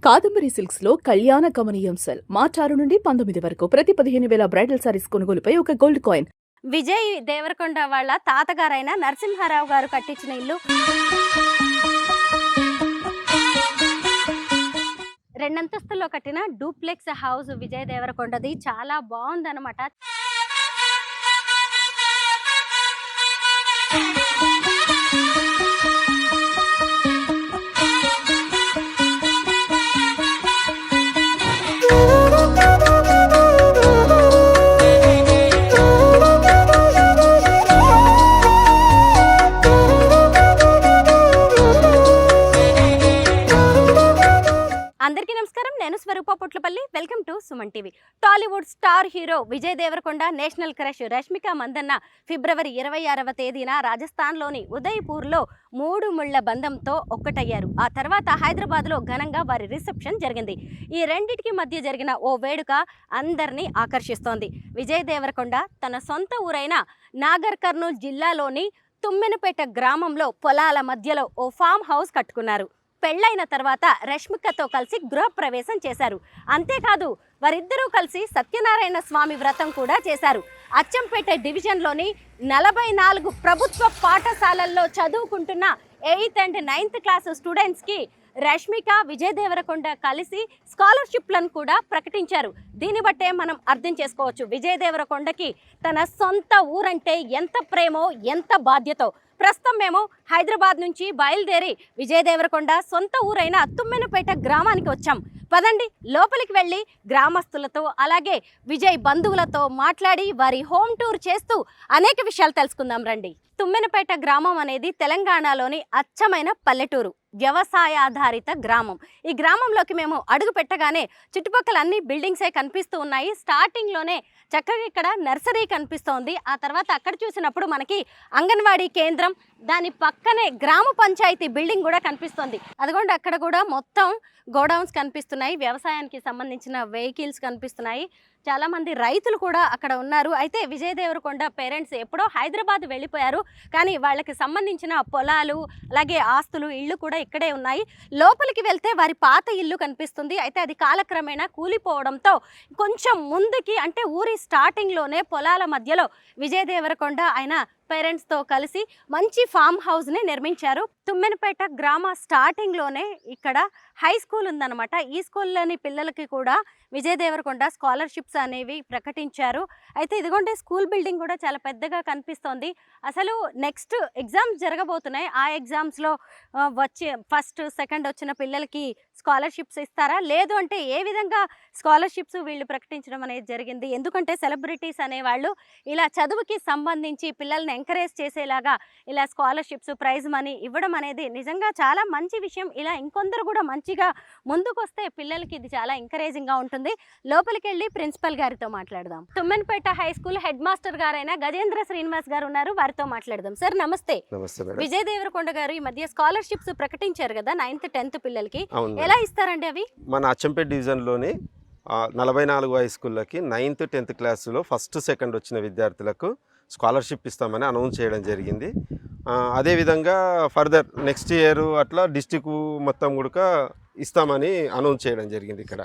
Kadambari silks లో కళ్యాణ గమనీయం cell మార్చి 6 నుండి 19 వరకు ప్రతి 15,000 బ్రైడల్ సారీస్ కొనుగోలుపై ఒక గోల్డ్ కాయిన్. విజయ్ దేవరకొండ వాళ్ళ తాతగారైన నరసింహారావు గారు కట్టించిన ఇల్లు రెండంతస్తుల్లో కట్టిన డూప్లెక్స్ హౌస్ విజయ్ దేవరకొండది. చాలా బాగుందన్నమాట. అందరికీ నమస్కారం. నేను Swaroopa Potlapalli. Welcome to Suman TV. Tollywood star hero Vijay Deverakonda national crush Rashmika Mandanna ఫిబ్రవరి 26వ తేదీన రాజస్థాన్లోని ఉదయ్పూర్లో 3 ముళ్ల బంధంతో ఒక్కటయ్యారు. ఆ తర్వాత హైదరాబాద్లో ఘనంగా వారి రిసెప్షన్ జరిగింది. ఈ రెండింటికి మధ్య జరిగిన ఓ వేడుక అందరినీ ఆకర్షిస్తోంది. విజయ్ దేవరకొండ తన సొంత ఊరైన నాగర్ కర్నూల్ జిల్లాలోని తుమ్మెనపేట గ్రామంలో పొలాల మధ్యలో ఓ ఫామ్ హౌస్ కట్టుకున్నారు. పెళ్లైన తర్వాత రష్మికతో కలిసి గృహప్రవేశం చేశారు. అంతేకాదు వారిద్దరూ కలిసి సత్యనారాయణ స్వామి వ్రతం కూడా చేశారు. అచ్చంపేట డివిజన్లోని 44 ప్రభుత్వ పాఠశాలల్లో చదువుకుంటున్న 8th and 9th క్లాస్ స్టూడెంట్స్కి రష్మిక విజయ్ దేవరకొండ కలిసి స్కాలర్షిప్లను కూడా ప్రకటించారు. దీన్ని బట్టే మనం అర్థం చేసుకోవచ్చు విజయ్ దేవరకొండకి తన సొంత ఊరంటే ఎంత ప్రేమో ఎంత బాధ్యతో. ప్రస్తుతం మేము హైదరాబాద్ నుంచి బయలుదేరి విజయ్ దేవరకొండ సొంత ఊరైన తుమ్మెనపేట గ్రామానికి వచ్చాం. పదండి లోపలికి వెళ్ళి గ్రామస్తులతో అలాగే విజయ్ బంధువులతో మాట్లాడి వారి హోమ్ టూర్ చేస్తూ అనేక విషయాలు తెలుసుకుందాం రండి. తుమ్మెనపేట గ్రామం అనేది తెలంగాణలోని అచ్చమైన పల్లెటూరు, వ్యవసాయాధారిత గ్రామం. ఈ గ్రామంలోకి మేము అడుగు పెట్టగానే చుట్టుపక్కల అన్ని బిల్డింగ్సే కనిపిస్తూ ఉన్నాయి. స్టార్టింగ్లోనే చక్కగా ఇక్కడ నర్సరీ కనిపిస్తోంది. ఆ తర్వాత అక్కడ చూసినప్పుడు మనకి అంగన్వాడీ కేంద్రం, దాని పక్కనే గ్రామ పంచాయతీ బిల్డింగ్ కూడా కనిపిస్తోంది. అదిగోండి అక్కడ కూడా మొత్తం గోడౌన్స్ కనిపిస్తున్నాయి, వ్యవసాయానికి సంబంధించిన వెహికల్స్ కనిపిస్తున్నాయి. చాలామంది రైతులు కూడా అక్కడ ఉన్నారు. అయితే విజయ్ దేవరకొండ పేరెంట్స్ ఎప్పుడో హైదరాబాద్ వెళ్ళిపోయారు, కానీ వాళ్ళకి సంబంధించిన పొలాలు అలాగే ఆస్తులు ఇళ్ళు కూడా ఇక్కడే ఉన్నాయి. లోపలికి వెళ్తే వారి పాత ఇల్లు కనిపిస్తుంది. అయితే అది కాలక్రమేణా కూలిపోవడంతో కొంచెం ముందుకి అంటే ఊరి స్టార్టింగ్లోనే పొలాల మధ్యలో విజయ్ దేవరకొండ ఆయన పేరెంట్స్తో కలిసి మంచి ఫామ్ హౌస్ని నిర్మించారు. తుమ్మెనపేట గ్రామ స్టార్టింగ్లోనే ఇక్కడ హై స్కూల్ ఉందన్నమాట. ఈ స్కూల్లోని పిల్లలకి కూడా విజయ్ దేవరకొండ స్కాలర్షిప్స్ అనేవి ప్రకటించారు. అయితే ఇదిగోండి స్కూల్ బిల్డింగ్ కూడా చాలా పెద్దగా కనిపిస్తోంది. అసలు నెక్స్ట్ ఎగ్జామ్స్ జరగబోతున్నాయి. ఆ ఎగ్జామ్స్లో వచ్చే ఫస్ట్ సెకండ్ వచ్చిన పిల్లలకి స్కాలర్షిప్స్ ఇస్తారా, లేదు అంటే ఏ విధంగా స్కాలర్షిప్స్ వీళ్ళు ప్రకటించడం అనేది జరిగింది. ఎందుకంటే సెలబ్రిటీస్ అనేవాళ్ళు ఇలా చదువుకి సంబంధించి పిల్లల్ని ఎంకరేజ్ చేసేలాగా ఇలా స్కాలర్షిప్స్ ప్రైజ్ మనీ ఇవ్వడం అనేది నిజంగా చాలా మంచి విషయం. ఇలా ఇంకొందరు కూడా మంచిగా ముందుకు వస్తే పిల్లలకి ఇది చాలా ఎంకరేజింగ్గా ఉంటుంది. లోపలికి వెళ్ళి ప్రిన్సిపల్ గారితో మాట్లాడదాం. తుమ్మెనపేట హై స్కూల్ హెడ్ మాస్టర్ గారైన గజేంద్ర శ్రీనివాస్ గారు ఉన్నారు, వారితో మాట్లాడదాం. సార్ నమస్తే. విజయ్ దేవరకొండ గారు ఈ మధ్య స్కాలర్షిప్స్ ప్రకటించారు కదా 9th 10th పిల్లలకి, ఎలా ఇస్తారండి అవి? మన అచ్చంపేట డివిజన్లోని 44 హై స్కూళ్ళకి 9th 10th క్లాసులో ఫస్ట్ సెకండ్ వచ్చిన విద్యార్థులకు స్కాలర్షిప్ ఇస్తామని అనౌన్స్ చేయడం జరిగింది. అదేవిధంగా ఫర్దర్ నెక్స్ట్ ఇయర్ అట్లా డిస్టిక్ మొత్తం కూడా ఇస్తామని అనౌన్స్ చేయడం జరిగింది ఇక్కడ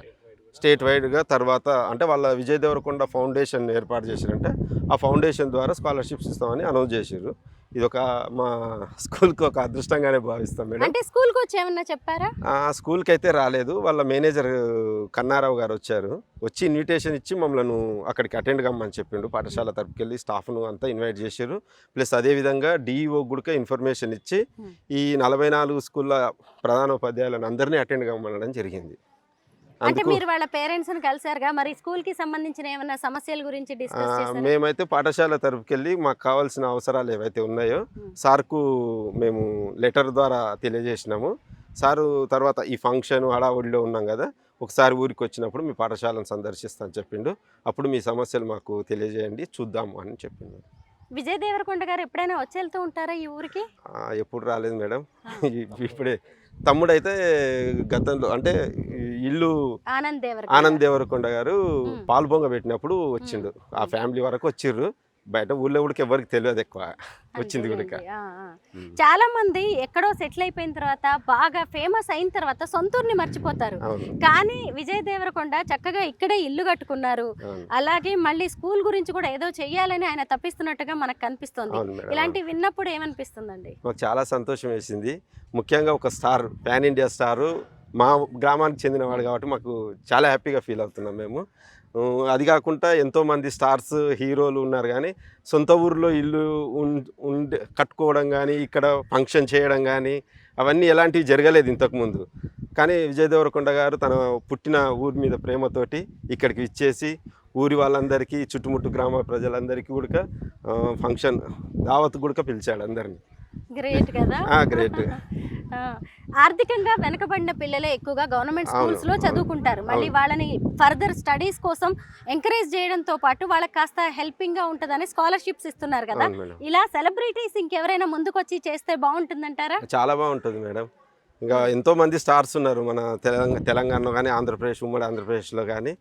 స్టేట్ వైడ్గా. తర్వాత అంటే వాళ్ళ విజయ్ దేవరకొండ ఫౌండేషన్ ఏర్పాటు చేశారంటే ఆ ఫౌండేషన్ ద్వారా స్కాలర్షిప్స్ ఇస్తామని అనౌన్స్ చేశారు. ఇది ఒక మా స్కూల్కి ఒక అదృష్టంగానే భావిస్తాం మేడం. అంటే స్కూల్కి వచ్చి ఏమన్నా చెప్పారా? స్కూల్కి అయితే రాలేదు. వాళ్ళ మేనేజర్ కన్నారావు గారు వచ్చారు, వచ్చి ఇన్విటేషన్ ఇచ్చి మమ్మల్ని అక్కడికి అటెండ్ కమ్మని చెప్పిండు. పాఠశాల తరపుకి వెళ్ళి స్టాఫ్ను అంతా ఇన్వైట్ చేశారు. ప్లస్ అదేవిధంగా డిఈఓ కూడా ఇన్ఫర్మేషన్ ఇచ్చి ఈ 44 స్కూళ్ళ ప్రధానోపాధ్యాయులను అందరినీ అటెండ్ కమ్మనడం జరిగింది. అంటే మీరు వాళ్ళ పేరెంట్స్ ని కలిసారుగా, మరి స్కూల్ కి సంబంధించిన ఏమైనా సమస్యల గురించి డిస్కస్ చేశారా? మేమైతే పాఠశాల తరపుకి వెళ్ళి మాకు కావాల్సిన అవసరాలు ఏవైతే ఉన్నాయో సార్కు మేము లెటర్ ద్వారా తెలియజేసినాము. సారు తర్వాత ఈ ఫంక్షన్ హడావుడిలో ఉన్నాం కదా, ఒకసారి ఊరికి వచ్చినప్పుడు మీ పాఠశాలను సందర్శిస్తాను చెప్పిండు. అప్పుడు మీ సమస్యలు మాకు తెలియజేయండి, చూద్దాము అని చెప్పిండు. విజయ్ దేవరకొండ గారు ఎప్పుడైనా వచ్చి వెళ్తూ ఉంటారా ఈ ఊరికి? ఎప్పుడు రాలేదు మేడం. ఇప్పుడే తమ్ముడైతే గతంలో అంటే ఇల్లు ఆనంద్ దేవరకొండ గారు పాల్బొంగ పెట్టినప్పుడు వచ్చిండు. ఆ ఫ్యామిలీ వరకు వచ్చిర్రు, బయట ఊళ్ళో కూడా ఎవరికి తెలియదు ఎక్కువ వచ్చింది కూడా. అంతేలేండి. చాలా మంది ఎక్కడో సెటిల్ అయిపోయిన తర్వాత బాగా ఫేమస్ అయిన తర్వాత సొంతూరుని మర్చిపోతారు. అవును కానీ విజయ్ దేవరకొండ చక్కగా ఇక్కడే ఇల్లు కట్టుకున్నారు. అవును అలాగే మళ్ళీ స్కూల్ గురించి కూడా ఏదో చెయ్యాలని ఆయన తప్పిస్తున్నట్టుగా మనకు కనిపిస్తుంది. అవును మేడం. ఇలాంటివి విన్నప్పుడు ఏమనిపిస్తుందండి? మాకు చాలా సంతోషం వేసింది. ముఖ్యంగా ఒక స్టార్, పాన్ ఇండియా స్టారు మా గ్రామానికి చెందినవాడు కాబట్టి మాకు చాలా హ్యాపీగా ఫీల్ అవుతున్నాం మేము. అది కాకుండా ఎంతోమంది స్టార్స్ హీరోలు ఉన్నారు కానీ సొంత ఊరిలో ఇల్లు ఉండి కట్టుకోవడం కానీ ఇక్కడ ఫంక్షన్ చేయడం కానీ అవన్నీ ఎలాంటివి జరగలేదు ఇంతకుముందు. కానీ విజయ్ దేవరకొండ గారు తన పుట్టిన ఊరి మీద ప్రేమతోటి ఇక్కడికి ఇచ్చేసి ఊరి వాళ్ళందరికీ చుట్టుముట్టు గ్రామ ప్రజలందరికీ కూడా ఫంక్షన్ దావత్ కూడా పిలిచాడు అందరినీ. గ్రేట్ కదా. గ్రేట్. ఆర్థికంగా వెనకబడిన పిల్లలే ఎక్కువగా గవర్నమెంట్ స్కూల్స్ లో అవును, చదువుకుంటారు. మళ్ళీ అవును. వాళ్ళని ఫర్దర్ స్టడీస్ కోసం ఎంకరేజ్ చేయడంతో పాటు వాళ్ళకి కాస్త హెల్పింగ్ గా ఉంటదని స్కాలర్షిప్స్ ఇస్తున్నారు కదా. అవును మేడం. ఇలా సెలబ్రిటీస్ ఇంకెవరైనా ముందుకొచ్చి చేస్తే బాగుంటుందంటారా? చాలా బాగుంటుంది మేడం. ఇంకా ఎంతోమంది స్టార్స్ ఉన్నారు మన తెలంగాణలో కానీ ఆంధ్రప్రదేశ్, ఉమ్మడి ఆంధ్రప్రదేశ్లో కానీ.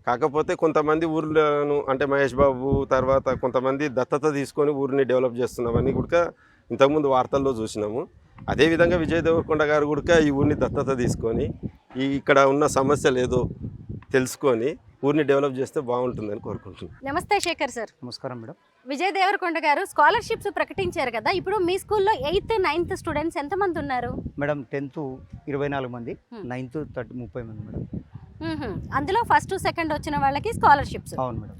కాకపోతే కొంతమంది ఊర్లను అంటే మహేష్ బాబు తర్వాత కొంతమంది దత్తత తీసుకొని ఊరిని డెవలప్ చేస్తున్నామని కూడా ఇంతకుముందు వార్తల్లో చూసినాము. అదేవిధంగా విజయ్ దేవరకొండ గారు కూడా ఈ ఊరిని దత్తత తీసుకొని ఇక్కడ ఉన్న సమస్యలు ఏదో తెలుసుకొని ఊరిని డెవలప్ చేస్తే బాగుంటుందని కోరుకుంటున్నాను. నమస్తే శేఖర్ సార్. నమస్కారం మేడం. విజయ్ దేవరకొండ గారు స్కాలర్షిప్స్ ప్రకటించారు కదా. ఇప్పుడు మీ స్కూల్లో 8th 9th స్టూడెంట్స్ ఎంతమంది ఉన్నారు? మేడం 10th 24 మంది, 9th 30 మంది మేడం. అందులో ఫస్ట్ సెకండ్ వచ్చిన వాళ్ళకి స్కాలర్షిప్స్. అవును మేడం.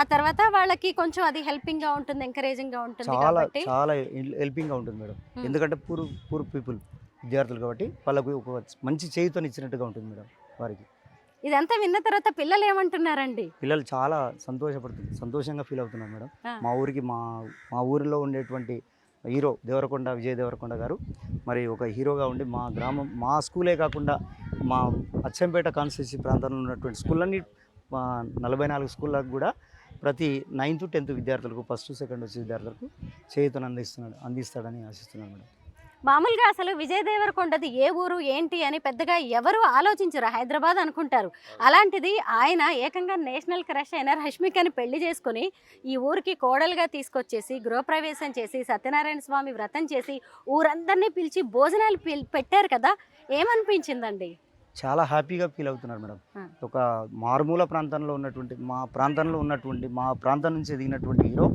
ఆ తర్వాత వాళ్ళకి కొంచెం అది హెల్పింగ్ గా ఉంటుంది, ఎంకరేజింగ్ గా ఉంటుంది చాలా కాబట్టి చాలా హెల్పింగ్గా ఉంటుంది మేడం. ఎందుకంటే పూర్ పీపుల్ విద్యార్థులు కాబట్టి వాళ్ళకు ఒక మంచి చేయుతని ఇచ్చినట్టుగా ఉంటుంది మేడం వారికి. ఇదంతా విన్న తర్వాత పిల్లలు ఏమంటున్నారండి? పిల్లలు చాలా సంతోషంగా ఫీల్ అవుతున్నారు మేడం. మా ఊరికి మా ఊరిలో ఉండేటువంటి హీరో విజయ్ దేవరకొండ గారు మరి ఒక హీరోగా ఉండి మా గ్రామం, మా స్కూలే కాకుండా మా అచ్చంపేట కాన్స్టిట్యూన్సీ ప్రాంతంలో ఉన్నటువంటి స్కూళ్ళన్నీ 44 స్కూళ్ళకు కూడా ప్రతి 9th 10th విద్యార్థులకు, ఫస్ట్ సెకండ్ వచ్చే విద్యార్థులకు చేయుతను అందిస్తాడని ఆశిస్తున్నాను మేడం. మామూలుగా అసలు విజయ్ దేవరకొండది ఏ ఊరు ఏంటి అని పెద్దగా ఎవరు ఆలోచించరు, హైదరాబాద్ అనుకుంటారు. అలాంటిది ఆయన ఏకంగా నేషనల్ క్రష్ అయిన రష్మికని పెళ్లి చేసుకుని ఈ ఊరికి కోడలుగా తీసుకొచ్చేసి గృహప్రవేశం చేసి సత్యనారాయణ స్వామి వ్రతం చేసి ఊరందరినీ పిలిచి భోజనాలు పెట్టారు కదా. ఏమనిపించిందండి? చాలా హ్యాపీగా ఫీల్ అవుతున్నారు మేడం. ఒక మారుమూల ప్రాంతంలో ఉన్నటువంటి మా ప్రాంతం నుంచి ఎదిగినటువంటి హీరో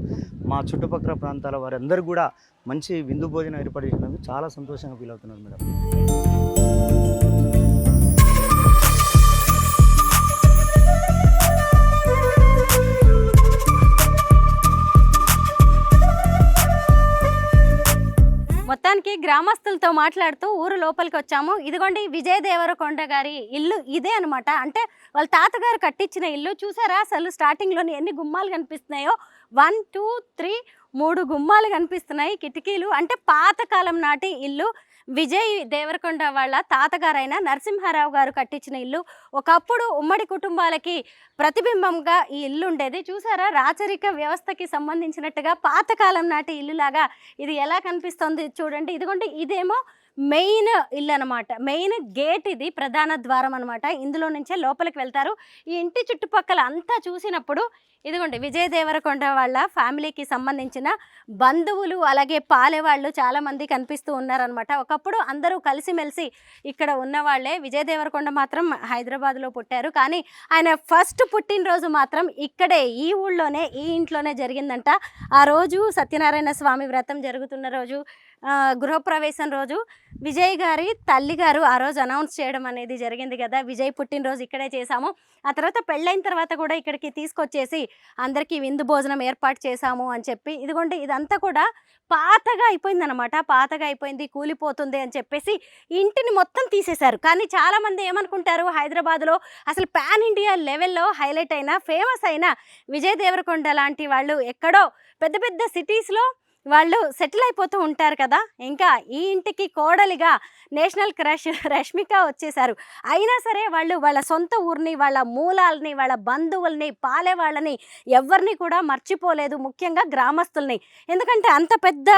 మా చుట్టుపక్కల ప్రాంతాల వారందరూ కూడా మంచి విందు భోజనం ఏర్పాటు చేసినందుకు చాలా సంతోషంగా ఫీల్ అవుతున్నారు మేడం. మొత్తానికి గ్రామస్తులతో మాట్లాడుతూ ఊరు లోపలికి వచ్చాము. ఇదిగోండి విజయ్ దేవరకొండ గారి ఇల్లు ఇదే అనమాట. అంటే వాళ్ళ తాతగారు కట్టించిన ఇల్లు. చూసారా అసలు స్టార్టింగ్లోని ఎన్ని గుమ్మాలు కనిపిస్తున్నాయో? 1 2 3 3 గుమ్మాలు కనిపిస్తున్నాయి, కిటికీలు. అంటే పాతకాలం నాటి ఇల్లు. విజయ్ దేవరకొండ వాళ్ళ తాతగారైన నరసింహారావు గారు కట్టించిన ఇల్లు. ఒకప్పుడు ఉమ్మడి కుటుంబాలకి ప్రతిబింబంగా ఈ ఇల్లు ఉండేది. చూసారా రాచరిక వ్యవస్థకి సంబంధించినట్టుగా పాతకాలం నాటి ఇల్లులాగా ఇది ఎలా కనిపిస్తుంది చూడండి. ఇదిగోండి ఇదేమో మెయిన్ ఇల్లు అనమాట. మెయిన్ గేట్ ఇది, ప్రధాన ద్వారం అనమాట. ఇందులో నుంచే లోపలికి వెళ్తారు. ఈ ఇంటి చుట్టుపక్కల అంతా చూసినప్పుడు ఇదిగోండి విజయ్ దేవరకొండ వాళ్ళ ఫ్యామిలీకి సంబంధించిన బంధువులు అలాగే పాలేవాళ్ళు చాలామంది కనిపిస్తూ ఉన్నారనమాట. ఒకప్పుడు అందరూ కలిసిమెలిసి ఇక్కడ ఉన్నవాళ్లే. విజయ్ దేవరకొండ మాత్రం హైదరాబాద్లో పుట్టారు, కానీ ఆయన ఫస్ట్ పుట్టినరోజు మాత్రం ఇక్కడే ఈ ఊళ్ళోనే ఈ ఇంట్లోనే జరిగిందంట. ఆ రోజు సత్యనారాయణ స్వామి వ్రతం జరుగుతున్న రోజు, గృహప్రవేశం రోజు విజయ్ గారి తల్లిగారు ఆ రోజు అనౌన్స్ చేయడం అనేది జరిగింది కదా, విజయ్ పుట్టినరోజు ఇక్కడే చేశాము. ఆ తర్వాత పెళ్ళైన తర్వాత కూడా ఇక్కడికి తీసుకొచ్చేసి అందరికీ విందు భోజనం ఏర్పాటు చేశాము అని చెప్పి. ఇదిగోండి ఇదంతా కూడా పాతగా అయిపోయింది అనమాట. పాతగా అయిపోయింది, కూలిపోతుంది అని చెప్పేసి ఇంటిని మొత్తం తీసేశారు. కానీ చాలామంది ఏమనుకుంటారు, హైదరాబాద్లో అసలు పాన్ ఇండియా లెవెల్లో హైలైట్ అయిన ఫేమస్ అయిన విజయ్ దేవరకొండ లాంటి వాళ్ళు ఎక్కడో పెద్ద పెద్ద సిటీస్లో వాళ్ళు సెటిల్ అయిపోతూ ఉంటారు కదా. ఇంకా ఈ ఇంటికి కోడలిగా నేషనల్ క్రష్ రష్మిక వచ్చేసారు. అయినా సరే వాళ్ళు వాళ్ళ సొంత ఊరిని, వాళ్ళ మూలాలని, వాళ్ళ బంధువుల్ని, పాలే వాళ్ళని ఎవరిని కూడా మర్చిపోలేదు, ముఖ్యంగా గ్రామస్తుల్ని. ఎందుకంటే అంత పెద్ద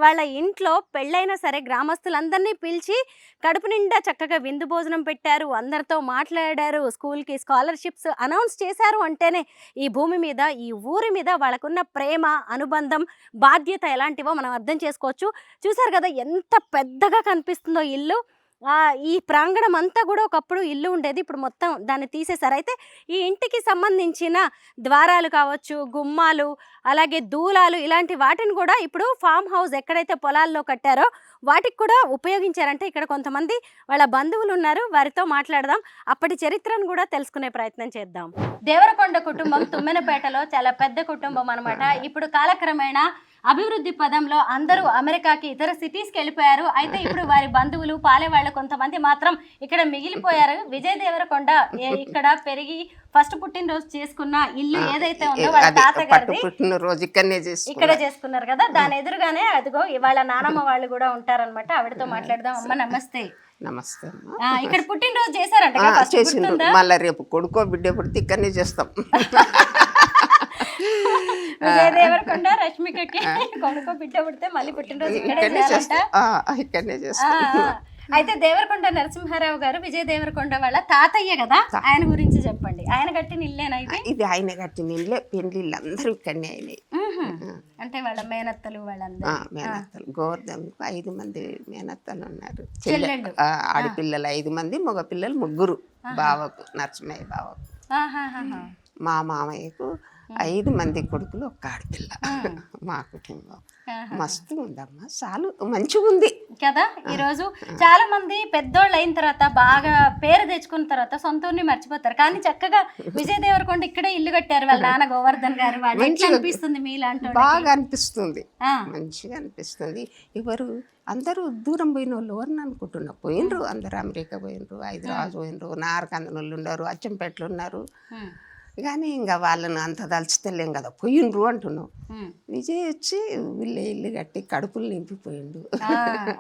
వాళ్ళ ఇంట్లో పెళ్ళైనా సరే గ్రామస్తులందరినీ పిలిచి కడుపు నిండా చక్కగా విందు భోజనం పెట్టారు, అందరితో మాట్లాడారు, స్కూల్కి స్కాలర్షిప్స్ అనౌన్స్ చేశారు అంటేనే ఈ భూమి మీద, ఈ ఊరి మీద వాళ్ళకున్న ప్రేమ, అనుబంధం, బాధ్యత ఎలాంటివో మనం అర్థం చేసుకోవచ్చు. చూసారు కదా ఎంత పెద్దగా కనిపిస్తుందో ఇల్లు. ఈ ప్రాంగణం అంతా కూడా ఒకప్పుడు ఇల్లు ఉండేది, ఇప్పుడు మొత్తం దాన్ని తీసేశారు. అయితే ఈ ఇంటికి సంబంధించిన ద్వారాలు కావచ్చు, గుమ్మాలు, అలాగే దూలాలు, ఇలాంటి వాటిని కూడా ఇప్పుడు ఫామ్ హౌస్ ఎక్కడైతే పొలాల్లో కట్టారో వాటికి కూడా ఉపయోగించారంటే ఇక్కడ కొంతమంది వాళ్ళ బంధువులు ఉన్నారు, వారితో మాట్లాడదాం, అప్పటి చరిత్రను కూడా తెలుసుకునే ప్రయత్నం చేద్దాం. దేవరకొండ కుటుంబం తుమ్మెనపేటలో చాలా పెద్ద కుటుంబం అనమాట. ఇప్పుడు కాలక్రమేణా అభివృద్ధి పదంలో అందరూ అమెరికాకి, ఇతర సిటీస్కి వెళ్ళిపోయారు. అయితే ఇప్పుడు వారి బంధువులు, పాలేవాళ్ళు కొంతమంది మాత్రం ఇక్కడ మిగిలిపోయారు. విజయ్ దేవరకొండ ఇక్కడ పెరిగి ఫస్ట్ పుట్టినరోజు చేసుకున్న ఇల్లు ఏదైతే ఉందో వాళ్ళ తాతగారిది, పుట్టినరోజు ఇక్కడే చేసుకున్నారు కదా. దాని ఎదురుగానే అదిగో వాళ్ళ నానమ్మ వాళ్ళు కూడా ఉంటారనమాట. ఆవిడతో మాట్లాడదాం. అమ్మ నమస్తే. నమస్తే. ఇక్కడ పుట్టినరోజు చేశారంట, చేసిండ్రు. మళ్ళీ రేపు కొడుకో బిడ్డ పుడితే ఇక్కడనే చేస్తాం. విజయ్ దేవరకొండ రష్మికకి కొడుకో బిడ్డ పుడితే మళ్ళీ పుట్టినరోజు ఇక్కడే చేస్తాం. అయితే దేవరకొండ నరసింహారావు గారు విజయ్ దేవరకొండ వాళ్ళ తాతయ్య కదా, ఆయన గురించి చెప్పండి. ఆయన కట్టిన ఇల్లేనా ఇది? ఇది ఆయన కట్టిన ఇల్లే. పెళ్లిళ్ళు అందరూ ఇక్కడనే అయినాయి. అంటే వాళ్ళ మేనత్తలు, వాళ్ళందరూ మేనత్తలు. గోవర్ధన్కు 5 మంది మేనత్తలు ఉన్నారు. ఆడపిల్లలు 5 మంది, మగ పిల్లలు 3. బావకు, నరసింహయ్య బావకు. మా మామయ్యకు 5 మంది కొడుకులు, 1 ఆడపిల్ల. మా కుటుంబం మస్తు ఉందమ్మా, చాలు మంచిగా ఉంది కదా. ఈ రోజు చాలా మంది పెద్దోళ్ళు అయిన తర్వాత, బాగా పేరు తెచ్చుకున్న తర్వాత సొంత ఊరిని మర్చిపోతారు. కానీ చక్కగా విజయ్ దేవరకొండ ఇక్కడే ఇల్లు కట్టారు వాళ్ళ నాన్న గోవర్ధన్ గారు. అనిపిస్తుంది మీలాంటి? బాగా అనిపిస్తుంది, మంచిగా అనిపిస్తుంది. ఎవరు అందరూ దూరం పోయిన వాళ్ళు ఎవరిని అనుకుంటున్నా పోయినరు. అందరు అమెరికా పోయినరు, హైదరాబాద్ పోయినరు, నారకందనోళ్ళు ఉన్నారు, అచ్చంపేటలు ఉన్నారు. కానీ ఇంకా వాళ్ళను అంత దలుచుతలేం కదా, పోయిండ్రు అంటున్నావు. విజయ్ వచ్చి వీళ్ళ ఇల్లు కట్టి కడుపులు నింపిపోయిండు.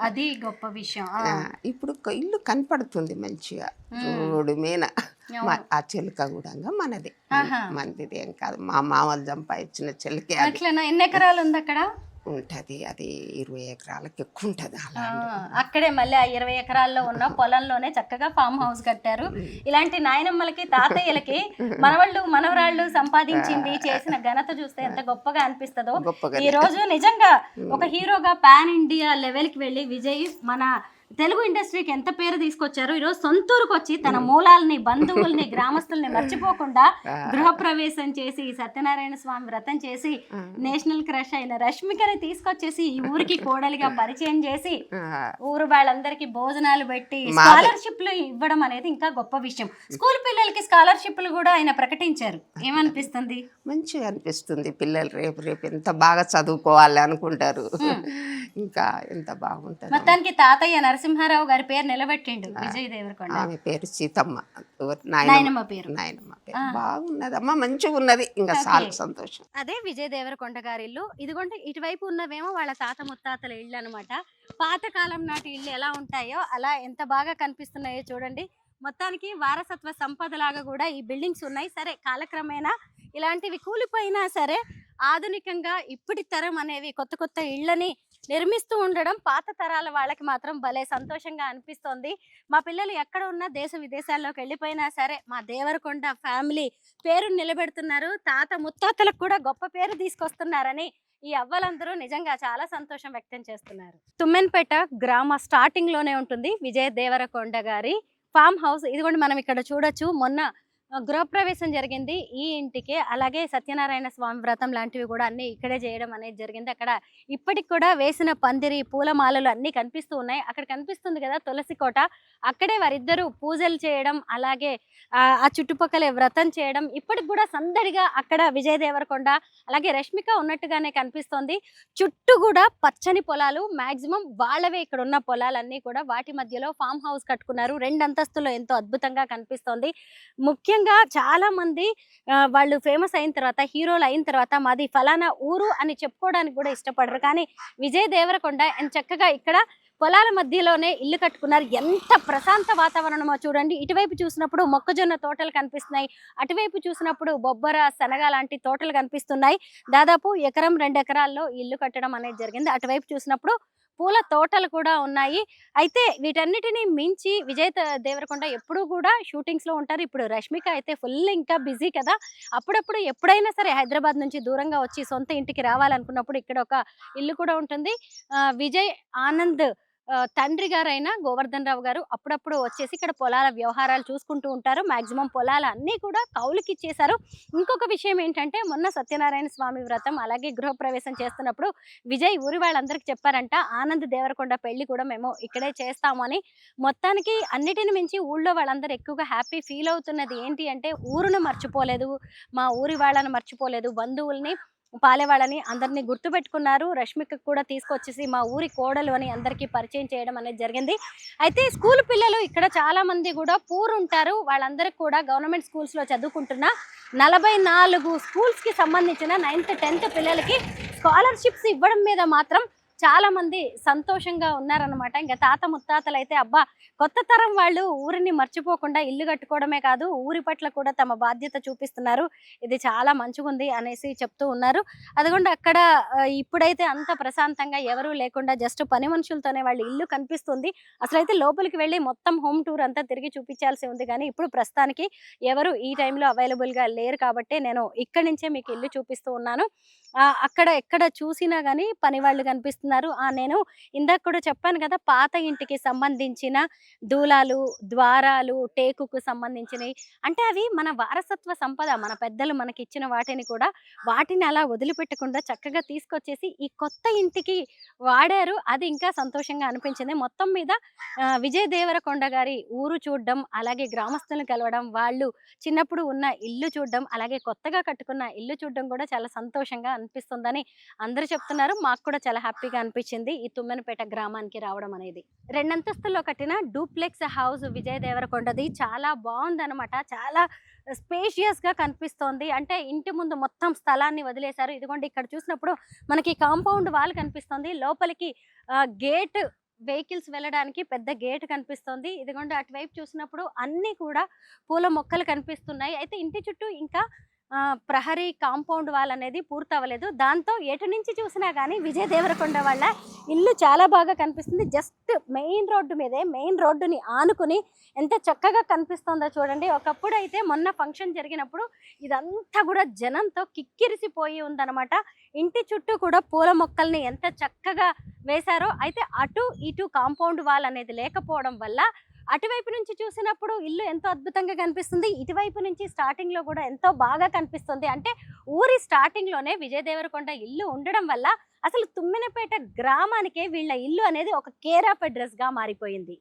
అది గొప్ప విషయం. ఇప్పుడు ఇల్లు కనపడుతుంది మంచిగా, రోడ్డు మీద. ఆ చిలుక కూడా మనది, మందిది ఏం కాదు. మా మామలు సంపాదించిన చిలుకే. ఎన్ని ఎకరాలు ఉంది అక్కడ? ఉంటది అది 20 ఎకరాలకు ఎక్కువ ఉంటది. అక్కడే మళ్ళీ ఆ 20 ఎకరాల్లో ఉన్న పొలంలోనే చక్కగా ఫామ్ హౌస్ కట్టారు. ఇలాంటి నాయనమ్మలకి, తాతయ్యలకి మనవాళ్ళు, మనవరాళ్ళు సంపాదించింది, చేసిన ఘనత చూస్తే ఎంత గొప్పగా అనిపిస్తుందో. ఈ రోజు నిజంగా ఒక హీరోగా పాన్ ఇండియా లెవెల్ కి వెళ్ళి విజయ్ మన తెలుగు ఇండస్ట్రీకి ఎంత పేరు తీసుకొచ్చారు. ఈరోజు సొంతూరుకు వచ్చి తన మూలాలని, బంధువుల్ని, గ్రామస్తుల్ని మర్చిపోకుండా గృహప్రవేశం చేసి, సత్యనారాయణ స్వామి వ్రతం చేసి, నేషనల్ క్రష్ అయిన రష్మికని తీసుకొచ్చేసి ఈ ఊరికి కోడలిగా పరిచయం చేసి, ఊరు వాళ్ళందరికీ భోజనాలు పెట్టి స్కాలర్షిప్లు ఇవ్వడం అనేది ఇంకా గొప్ప విషయం. స్కూల్ పిల్లలకి స్కాలర్షిప్లు కూడా ఆయన ప్రకటించారు. ఏమనిపిస్తుంది? మంచిగా అనిపిస్తుంది. పిల్లలు రేపు ఎంత బాగా చదువుకోవాలి అనుకుంటారు. ఇంకా ఎంత బాగుంటుంది. మొత్తానికి తాతయ్య నరసింహారావు గారి పేరు నిలబెట్టిండు విజయ్ దేవరకొండ. ఆమె పేరు సీతమ్మ, నాయనమ్మ పేరు. బాగున్నదమ్మా, మంచిగా ఉన్నది. ఇంకా చాలా సంతోషం. అదే విజయ్ దేవరకొండ గారి ఇల్లు. ఇదిగోండి ఇటువైపు ఉన్నవేమో వాళ్ళ తాత ముత్తాతల ఇల్లు అనమాట. పాతకాలం నాటి ఇల్లు ఎలా ఉంటాయో అలా ఎంత బాగా కనిపిస్తున్నాయో చూడండి. మొత్తానికి వారసత్వ సంపదలాగా కూడా ఈ బిల్డింగ్స్ ఉన్నాయి. సరే, కాలక్రమేణా ఇలాంటివి కూలిపోయినా సరే ఆధునికంగా ఇప్పటి తరం అనేవి కొత్త కొత్త ఇళ్ళని నిర్మిస్తూ ఉండడం పాత తరాల వాళ్ళకి మాత్రం భలే సంతోషంగా అనిపిస్తోంది. మా పిల్లలు ఎక్కడ ఉన్నా, దేశ విదేశాల్లోకి వెళ్ళిపోయినా సరే మా దేవరకొండ ఫ్యామిలీ పేరు నిలబెడుతున్నారు, తాత ముత్తాతలకు కూడా గొప్ప పేరు తీసుకొస్తున్నారని ఈ అవ్వలందరూ నిజంగా చాలా సంతోషం వ్యక్తం చేస్తున్నారు. తుమ్మెన్పేట గ్రామ స్టార్టింగ్ లోనే ఉంటుంది విజయ్ దేవరకొండ గారి ఫామ్ హౌస్. ఇదిగోండి మనం ఇక్కడ చూడొచ్చు. మొన్న గృహప్రవేశం జరిగింది ఈ ఇంటికి. అలాగే సత్యనారాయణ స్వామి వ్రతం లాంటివి కూడా అన్ని ఇక్కడే చేయడం అనేది జరిగింది. అక్కడ ఇప్పటికి కూడా వేసిన పందిరి, పూలమాలలు అన్నీ కనిపిస్తూ ఉన్నాయి. అక్కడ కనిపిస్తుంది కదా తులసి కోట, అక్కడే వారిద్దరూ పూజలు చేయడం, అలాగే ఆ చుట్టుపక్కల వ్రతం చేయడం ఇప్పటికి కూడా సందడిగా అక్కడ విజయ్ దేవరకొండ అలాగే రష్మిక ఉన్నట్టుగానే కనిపిస్తోంది. చుట్టూ కూడా పచ్చని పొలాలు, మాక్సిమం వాళ్ళవే ఇక్కడ ఉన్న పొలాలన్నీ కూడా. వాటి మధ్యలో ఫామ్ హౌస్ కట్టుకున్నారు. 2 అంతస్తులో ఎంతో అద్భుతంగా కనిపిస్తోంది. ముఖ్యంగా ముఖ్యంగా చాలా మంది వాళ్ళు ఫేమస్ అయిన తర్వాత, హీరోలు అయిన తర్వాత మాది ఫలానా ఊరు అని చెప్పుకోవడానికి కూడా ఇష్టపడరు. కానీ విజయ్ దేవరకొండ చక్కగా ఇక్కడ పొలాల మధ్యలోనే ఇల్లు కట్టుకున్నారు. ఎంత ప్రశాంత వాతావరణమో చూడండి. ఇటువైపు చూసినప్పుడు మొక్కజొన్న తోటలు కనిపిస్తున్నాయి, అటువైపు చూసినప్పుడు బొబ్బర, శనగ లాంటి తోటలు కనిపిస్తున్నాయి. దాదాపు 1-2 ఎకరాల్లో ఇల్లు కట్టడం అనేది జరిగింది. అటువైపు చూసినప్పుడు పూల తోటలు కూడా ఉన్నాయి. అయితే వీటన్నిటిని మించి విజయ్ దేవరకొండ ఎప్పుడూ కూడా షూటింగ్స్ లో ఉంటారు. ఇప్పుడు రష్మిక అయితే ఫుల్ ఇంకా బిజీ కదా. అప్పుడప్పుడు ఎప్పుడైనా సరే హైదరాబాద్ నుంచి దూరంగా వచ్చి సొంత ఇంటికి రావాలనుకున్నప్పుడు ఇక్కడ ఒక ఇల్లు కూడా ఉంటుంది. విజయ్ ఆనంద్ తండ్రి గారైన గోవర్ధన్ రావు గారు అప్పుడప్పుడు వచ్చేసి ఇక్కడ పొలాల వ్యవహారాలు చూసుకుంటూ ఉంటారు. మాక్సిమం పొలాలు అన్నీ కూడా కౌలుకి ఇచ్చేశారు. ఇంకొక విషయం ఏంటంటే మొన్న సత్యనారాయణ స్వామి వ్రతం అలాగే గృహప్రవేశం చేస్తున్నప్పుడు విజయ్ ఊరి వాళ్ళందరికీ చెప్పారంట, ఆనంద్ దేవరకొండ పెళ్లి కూడా మేము ఇక్కడే చేస్తాము అని. మొత్తానికి అన్నిటిని మించి ఊళ్ళో వాళ్ళందరూ ఎక్కువగా హ్యాపీ ఫీల్ అవుతున్నది ఏంటి అంటే, ఊరును మర్చిపోలేదు, మా ఊరి వాళ్ళని మర్చిపోలేదు, బంధువుల్ని పాలేవాళ్ళని అందరినీ గుర్తుపెట్టుకున్నారు. రష్మిక కూడా తీసుకొచ్చేసి మా ఊరి కోడలు అని అందరికీ పరిచయం చేయడం అనేది జరిగింది. అయితే స్కూల్ పిల్లలు ఇక్కడ చాలా మంది కూడా పూర్ ఉంటారు. వాళ్ళందరికీ కూడా గవర్నమెంట్ స్కూల్స్ లో చదువుకుంటున్న 44 స్కూల్స్ కి సంబంధించిన 9th 10th పిల్లలకి స్కాలర్షిప్స్ ఇవ్వడం మీద మాత్రం చాలా మంది సంతోషంగా ఉన్నారనమాట. ఇంకా తాత ముత్తాతలు అయితే అబ్బా కొత్త తరం వాళ్ళు ఊరిని మర్చిపోకుండా ఇల్లు కట్టుకోవడమే కాదు ఊరి పట్ల కూడా తమ బాధ్యత చూపిస్తున్నారు, ఇది చాలా మంచిగుంది అనేసి చెప్తూ ఉన్నారు. అదిగోండి అక్కడ ఇప్పుడైతే అంత ప్రశాంతంగా ఎవరూ లేకుండా జస్ట్ పని మనుషులతోనే వాళ్ళ ఇల్లు కనిపిస్తుంది. అసలైతే లోపలికి వెళ్ళి మొత్తం హోమ్ టూర్ అంతా తిరిగి చూపించాల్సి ఉంది. కానీ ఇప్పుడు ప్రస్తుతానికి ఎవరు ఈ టైంలో అవైలబుల్గా లేరు కాబట్టి నేను ఇక్కడి నుంచే మీకు ఇల్లు చూపిస్తూ ఉన్నాను. అక్కడ ఎక్కడ చూసినా కానీ పని వాళ్ళు కనిపిస్తున్నారు. నేను ఇందాక కూడా చెప్పాను కదా, పాత ఇంటికి సంబంధించిన దూలాలు, ద్వారాలు, టేకుకు సంబంధించినవి. అంటే అవి మన వారసత్వ సంపద, మన పెద్దలు మనకి ఇచ్చిన వాటిని కూడా వాటిని అలా వదిలిపెట్టకుండా చక్కగా తీసుకొచ్చేసి ఈ కొత్త ఇంటికి వాడారు. అది ఇంకా సంతోషంగా అనిపించింది. మొత్తం మీద విజయ్ దేవరకొండ గారి ఊరు చూడడం, అలాగే గ్రామస్తులను కలవడం, వాళ్ళు చిన్నప్పుడు ఉన్న ఇల్లు చూడడం, అలాగే కొత్తగా కట్టుకున్న ఇల్లు చూడడం కూడా చాలా సంతోషంగా అనిపిస్తుందని అందరూ చెప్తున్నారు. మాకు కూడా చాలా హ్యాపీగా అనిపించింది ఈ తుమ్మెనపేట గ్రామానికి రావడం అనేది. 2 అంతస్తుల్లో కట్టిన డూప్లెక్స్ హౌస్ విజయ్ దేవరకొండది చాలా బాగుందన్నమాట. చాలా స్పేషియస్ గా కనిపిస్తోంది. అంటే ఇంటి ముందు మొత్తం స్థలాన్ని వదిలేశారు. ఇదిగోండి ఇక్కడ చూసినప్పుడు మనకి కాంపౌండ్ వాల్ కనిపిస్తుంది. లోపలికి గేట్, వెహికల్స్ వెళ్ళడానికి పెద్ద గేట్ కనిపిస్తుంది. ఇదిగోండి అటువైపు చూసినప్పుడు అన్ని కూడా పూల మొక్కలు కనిపిస్తున్నాయి. అయితే ఇంటి చుట్టూ ఇంకా ప్రహరీ కాంపౌండ్ వాల్ అనేది పూర్తవ్వలేదు. దాంతో ఎటు నుంచి చూసినా కానీ విజయ్ దేవరకొండ వాళ్ళ ఇల్లు చాలా బాగా కనిపిస్తుంది. జస్ట్ మెయిన్ రోడ్డు మీదే, మెయిన్ రోడ్డుని ఆనుకుని ఎంత చక్కగా కనిపిస్తుందో చూడండి. ఒకప్పుడు అయితే మొన్న ఫంక్షన్ జరిగినప్పుడు ఇదంతా కూడా జనంతో కిక్కిరిసిపోయి ఉందన్నమాట. ఇంటి చుట్టూ కూడా పూల మొక్కల్ని ఎంత చక్కగా వేశారో. అయితే అటు ఇటు కాంపౌండ్ వాల్ అనేది లేకపోవడం వల్ల అటువైపు నుంచి చూసినప్పుడు ఇల్లు ఎంతో అద్భుతంగా కనిపిస్తుంది, ఇటువైపు నుంచి స్టార్టింగ్ లో కూడా ఎంతో బాగా కనిపిస్తుంది. అంటే ఊరి స్టార్టింగ్ లోనే విజయ్ దేవరకొండ ఇల్లు ఉండడం వల్ల అసలు తుమ్మెనపేట గ్రామానికే వీళ్ళ ఇల్లు అనేది ఒక కేర్ ఆఫ్ అడ్రస్ గా మారిపోయింది.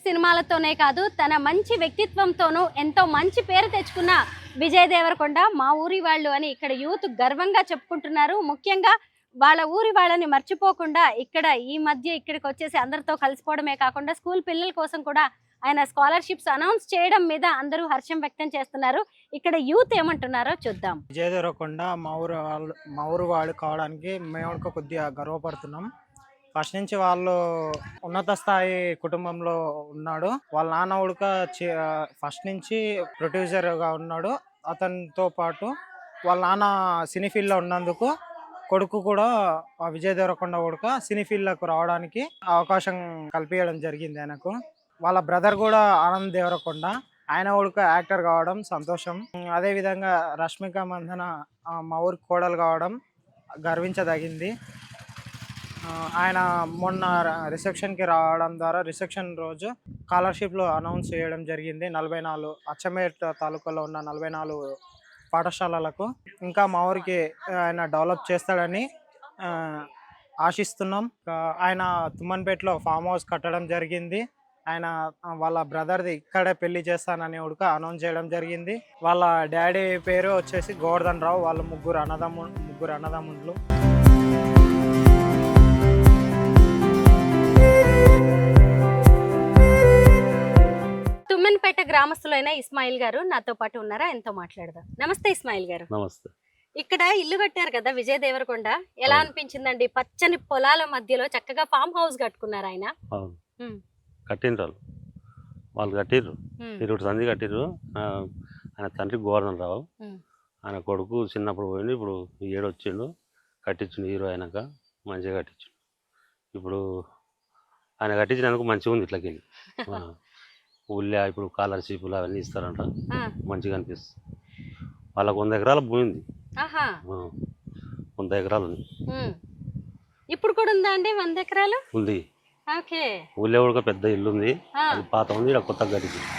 సినిమాలతోనే కాదు తన మంచి వ్యక్తిత్వంతోనూ ఎంతో మంచి పేరు తెచ్చుకున్న విజయ్ దేవరకొండ మా ఊరి వాళ్ళు అని ఇక్కడ యూత్ గర్వంగా చెప్పుకుంటున్నారు. ముఖ్యంగా వాళ్ళ ఊరి వాళ్ళని మర్చిపోకుండా ఇక్కడ ఈ మధ్య ఇక్కడికి వచ్చేసి అందరితో కలిసిపోవడమే కాకుండా స్కూల్ పిల్లల కోసం కూడా ఆయన స్కాలర్షిప్స్ అనౌన్స్ చేయడం మీద అందరూ హర్షం వ్యక్తం చేస్తున్నారు. ఇక్కడ యూత్ ఏమంటున్నారో చూద్దాం. విజయ్ దేవరకొండ మా ఊరు వాళ్ళు కావడానికి మేము కొద్దిగా గర్వపడుతున్నాం. ఫస్ట్ నుంచి వాళ్ళు ఉన్నత స్థాయి కుటుంబంలో ఉన్నాడు. వాళ్ళ నాన్న ఉడక ఫస్ట్ నుంచి ప్రొడ్యూసర్గా ఉన్నాడు. అతనితో పాటు వాళ్ళ నాన్న సినీ ఫీల్డ్లో ఉన్నందుకు కొడుకు కూడా విజయ్ దేవరకొండ ఉడక సినీ ఫీల్డ్లోకి రావడానికి అవకాశం కల్పించడం జరిగింది ఆయనకు. వాళ్ళ బ్రదర్ కూడా ఆనంద్ దేవరకొండ, ఆయన ఉడక యాక్టర్ కావడం సంతోషం. అదేవిధంగా రష్మిక మందన మా ఊరికి కోడలు కావడం గర్వించదగింది. ఆయన మొన్న రిసెప్షన్కి రావడం ద్వారా రిసెప్షన్ రోజు స్కాలర్షిప్లో అనౌన్స్ చేయడం జరిగింది. 44 అచ్చంపేట తాలూకాలో ఉన్న 44 పాఠశాలలకు. ఇంకా మా ఊరికి ఆయన డెవలప్ చేస్తాడని ఆశిస్తున్నాం. ఆయన తుమ్మన్పేటలో ఫామ్ హౌస్ కట్టడం జరిగింది. ఆయన వాళ్ళ బ్రదర్ది ఇక్కడే పెళ్లి చేస్తానని ఉడక అనౌన్స్ చేయడం జరిగింది. వాళ్ళ డాడీ పేరు వచ్చేసి గోవర్ధన్ రావు. వాళ్ళు ముగ్గురు అన్నదమ్ములు. తుమ్మన్పేట గ్రామస్తులైన ఇస్మాయిల్ గారు నాతో పాటు ఉన్నారా, ఎంతో మాట్లాడదాం. నమస్తే ఇస్మాయిల్ గారు. నమస్తే. ఇక్కడ ఇల్లు కట్టారు కదా విజయ్ దేవరకొండ, ఎలా అనిపించిందండి? పచ్చని పొలాల మధ్యలో చక్కగా ఫామ్ హౌస్ కట్టుకున్నారు ఆయన. అవును, ఉమ్. కట్టిండ్రు వాళ్ళు కట్టిర్రు. ఉమ్. ఇరుడు సంధి కట్టిర్రు. ఆయన తండ్రి గోవర్ధన్ రావు. ఉమ్. ఆయన కొడుకు చిన్నప్పుడు పోయిండు, ఇప్పుడు ఏడు వచ్చిండు. కట్టించిండు హీరో అయినాక మంచిగా కట్టించు. ఇప్పుడు ఆయన కట్టించినందుకు మంచిగా ఉంది. ఇట్లకెళ్ళి ఊళ్ళో ఇప్పుడు స్కాలర్షిప్లు అవన్నీ ఇస్తారంట, ఆ. మంచిగా అనిపిస్తుంది. వాళ్ళకు 100 ఎకరాల భూమి ఉంది. ఆహా. 100 ఎకరాలు ఉంది. ఉమ్. ఇప్పుడు కూడా ఉందా అండి 100 ఎకరాలు? ఉంది. ఓకే. ఊళ్ళో కూడా పెద్ద ఇల్లు ఉంది, ఆ. అది పాత ఉంది, ఇక్కడ కొత్తగా కట్టించింది.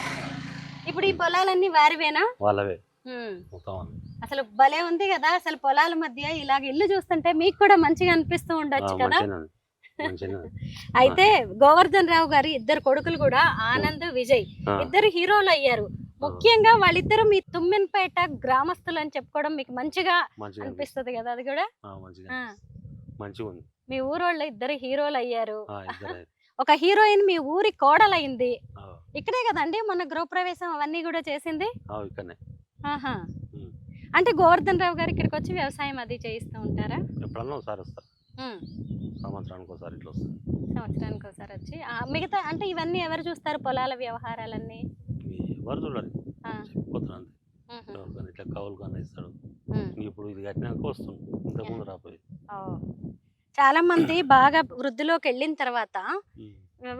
ఇప్పుడు ఈ పొలాలన్నీ వారివేనా? వాళ్ళవే ఉమ్. మొత్తం అన్ని. అసలు భలే ఉంది కదా, అసలు పొలాల మధ్య ఇలాగ ఇల్లు చూస్తుంటే మీకు కూడా మంచిగా అనిపిస్తూ ఉండొచ్చు కదా. మంచిగా అయితే గోవర్ధన్ రావు గారి ఇద్దరు కొడుకులు కూడా ఆనంద్, విజయ్ ఇద్దరు హీరోలు అయ్యారు. ముఖ్యంగా వాళ్ళిద్దరు మీ తుమ్మెన్పేట గ్రామస్తులు అని చెప్పుకోవడం మీకు మంచిగా అనిపిస్తుంది కదా. అది కూడా మంచిగా ఉంది. మీ ఊరోళ్ళు ఇద్దరు హీరోలు అయ్యారు. ఒక హీరోయిన్ మీ ఊరి కోడలైంది. ఇక్కడే కదండి మన గృహప్రవేశం అవన్నీ కూడా చేసింది. ఆహా. అంటే గోవర్ధన్ రావు గారు ఇక్కడికి వచ్చి వ్యవసాయం అది చేయిస్తూ ఉంటారా? ఎప్పుడన్నా ఒకసారి వస్తారు, సంవత్సరానికి ఒకసారి ఇట్లా వస్తారు. సంవత్సరానికి ఒకసారి వచ్చి మిగతా అంటే ఇవన్నీ ఎవరు చూస్తారు? పొలాల వ్యవహారాలన్నీ ఎవరు చూడాలి, చెప్పుకోతారు అంతే. ఇట్లా కౌలు కానీ ఇస్తాడు. ఇప్పుడు ఇది కట్టినాక వస్తుంది, ఇంతకుముందు రాపోయి. చాలా మంది బాగా వృద్ధిలోకి వెళ్ళిన తర్వాత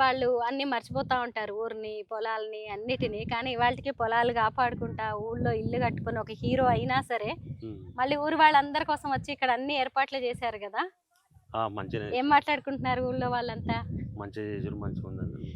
వాళ్ళు అన్ని మర్చిపోతా ఉంటారు, ఊరిని, పొలాలని, అన్నిటిని. కానీ వాళ్ళకి పొలాలు కాపాడుకుంటా ఊళ్ళో ఇల్లు కట్టుకుని ఒక హీరో అయినా సరే మళ్ళీ ఊరు వాళ్ళందరి కోసం వచ్చి ఇక్కడ అన్ని ఏర్పాట్లు చేశారు కదా. మంచిగా ఏం మాట్లాడుకుంటున్నారు ఊళ్ళో వాళ్ళంతా? మంచిగా చేసారు, మంచిగా ఉందండి.